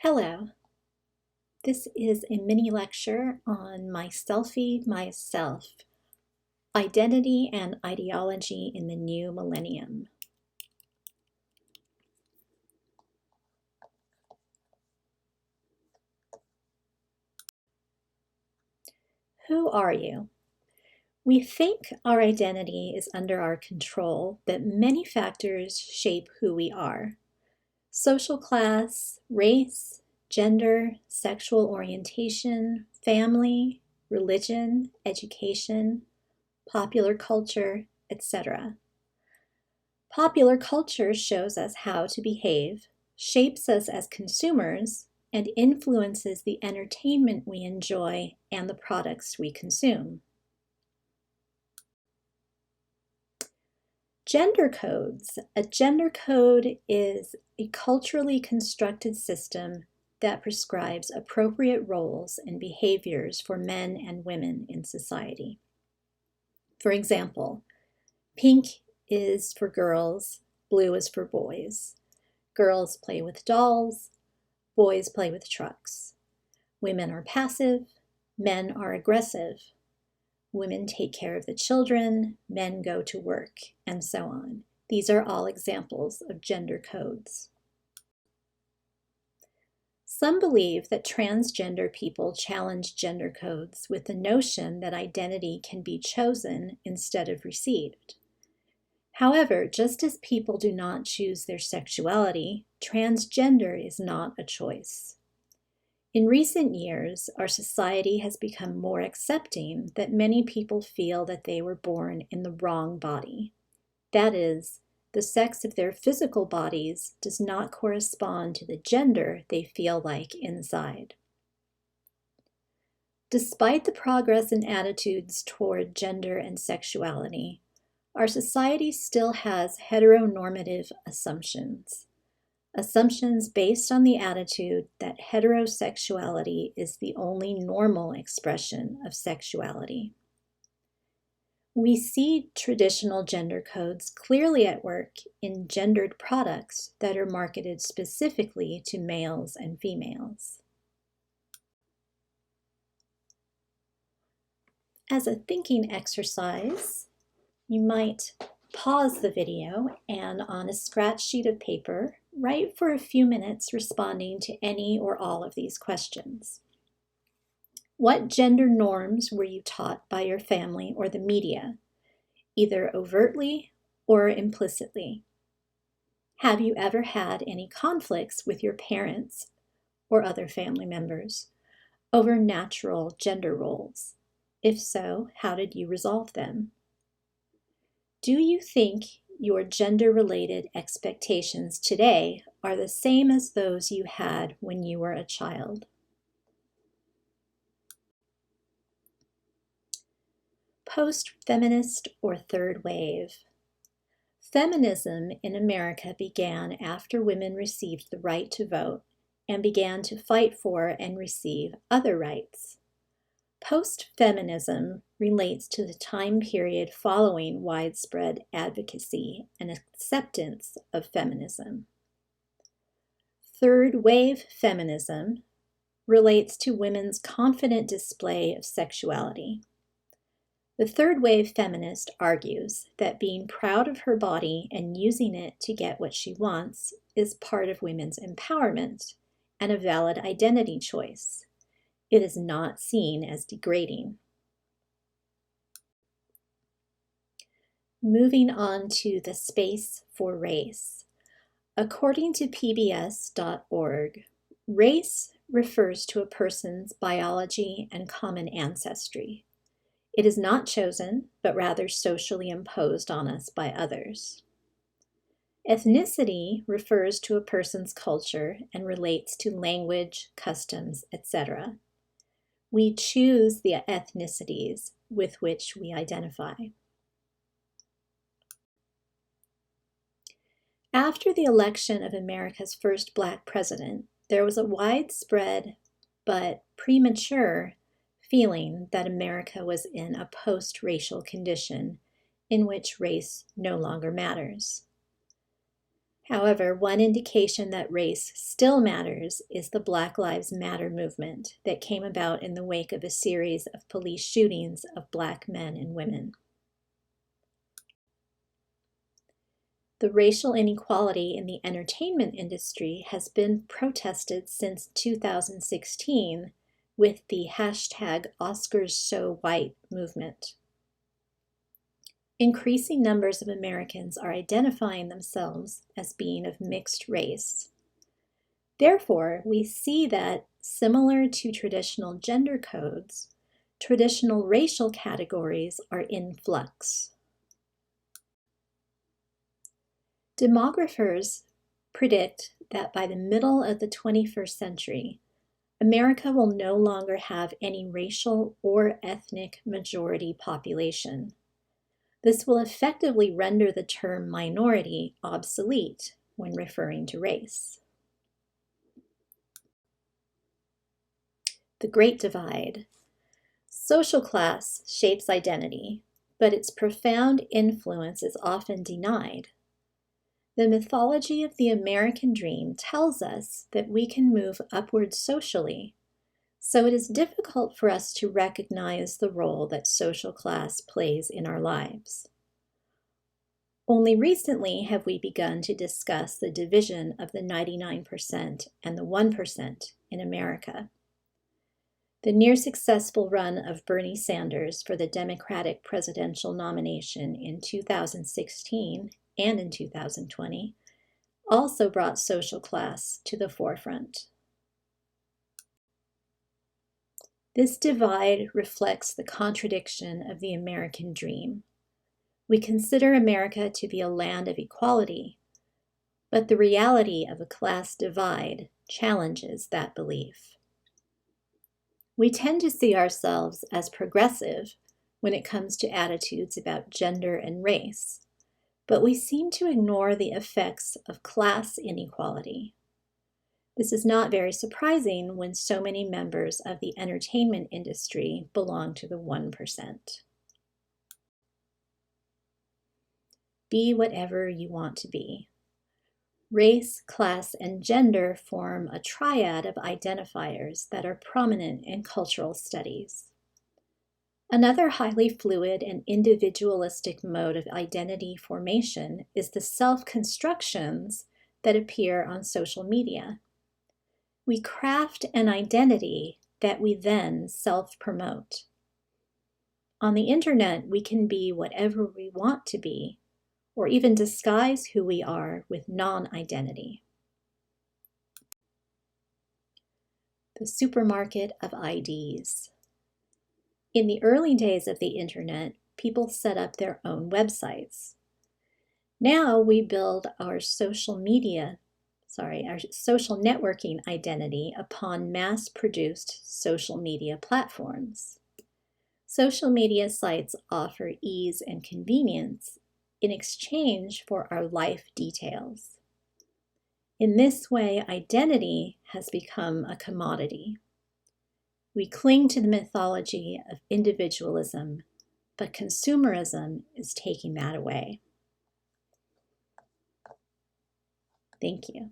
Hello, this is a mini lecture on My Selfie, Myself, Identity and Ideology in the New Millennium. Who are you? We think our identity is under our control, but many factors shape who we are. Social class, race, gender, sexual orientation, family, religion, education, popular culture, etc. Popular culture shows us how to behave, shapes us as consumers, and influences the entertainment we enjoy and the products we consume. Gender codes. A gender code is a culturally constructed system that prescribes appropriate roles and behaviors for men and women in society. For example, pink is for girls, blue is for boys. Girls play with dolls, boys play with trucks. Women are passive, men are aggressive. Women take care of the children, men go to work, and so on. These are all examples of gender codes. Some believe that transgender people challenge gender codes with the notion that identity can be chosen instead of received. However, just as people do not choose their sexuality, transgender is not a choice. In recent years, our society has become more accepting that many people feel that they were born in the wrong body. That is, the sex of their physical bodies does not correspond to the gender they feel like inside. Despite the progress in attitudes toward gender and sexuality, our society still has heteronormative assumptions. Assumptions based on the attitude that heterosexuality is the only normal expression of sexuality. We see traditional gender codes clearly at work in gendered products that are marketed specifically to males and females. As a thinking exercise, you might pause the video and on a scratch sheet of paper, write for a few minutes responding to any or all of these questions. What gender norms were you taught by your family or the media, either overtly or implicitly? Have you ever had any conflicts with your parents or other family members over natural gender roles? If so, how did you resolve them? Do you think your gender-related expectations today are the same as those you had when you were a child? Post-feminist or third wave. Feminism in America began after women received the right to vote and began to fight for and receive other rights. Post-feminism relates to the time period following widespread advocacy and acceptance of feminism. Third wave feminism relates to women's confident display of sexuality. The third wave feminist argues that being proud of her body and using it to get what she wants is part of women's empowerment and a valid identity choice. It is not seen as degrading. Moving on to the space for race. According to pbs.org, race refers to a person's biology and common ancestry. It is not chosen, but rather socially imposed on us by others. Ethnicity refers to a person's culture and relates to language, customs, etc. We choose the ethnicities with which we identify. After the election of America's first Black president, there was a widespread but premature feeling that America was in a post-racial condition in which race no longer matters. However, one indication that race still matters is the Black Lives Matter movement that came about in the wake of a series of police shootings of Black men and women. The racial inequality in the entertainment industry has been protested since 2016 with the hashtag #OscarsSoWhite movement. Increasing numbers of Americans are identifying themselves as being of mixed race. Therefore, we see that, similar to traditional gender codes, traditional racial categories are in flux. Demographers predict that by the middle of the 21st century, America will no longer have any racial or ethnic majority population. This will effectively render the term minority obsolete when referring to race. The Great Divide. Social class shapes identity, but its profound influence is often denied. The mythology of the American dream tells us that we can move upward socially, so it is difficult for us to recognize the role that social class plays in our lives. Only recently have we begun to discuss the division of the 99% and the 1% in America. The near-successful run of Bernie Sanders for the Democratic presidential nomination in 2016 and in 2020 also brought social class to the forefront. This divide reflects the contradiction of the American dream. We consider America to be a land of equality, but the reality of a class divide challenges that belief. We tend to see ourselves as progressive when it comes to attitudes about gender and race, but we seem to ignore the effects of class inequality. This is not very surprising when so many members of the entertainment industry belong to the 1%. Be whatever you want to be. Race, class, and gender form a triad of identifiers that are prominent in cultural studies. Another highly fluid and individualistic mode of identity formation is the self-constructions that appear on social media. We craft an identity that we then self-promote. On the internet, we can be whatever we want to be, or even disguise who we are with non-identity. The supermarket of IDs. In the early days of the internet, people set up their own websites. Now we build our social networking identity upon mass-produced social media platforms. Social media sites offer ease and convenience in exchange for our life details. In this way, identity has become a commodity. We cling to the mythology of individualism, but consumerism is taking that away. Thank you.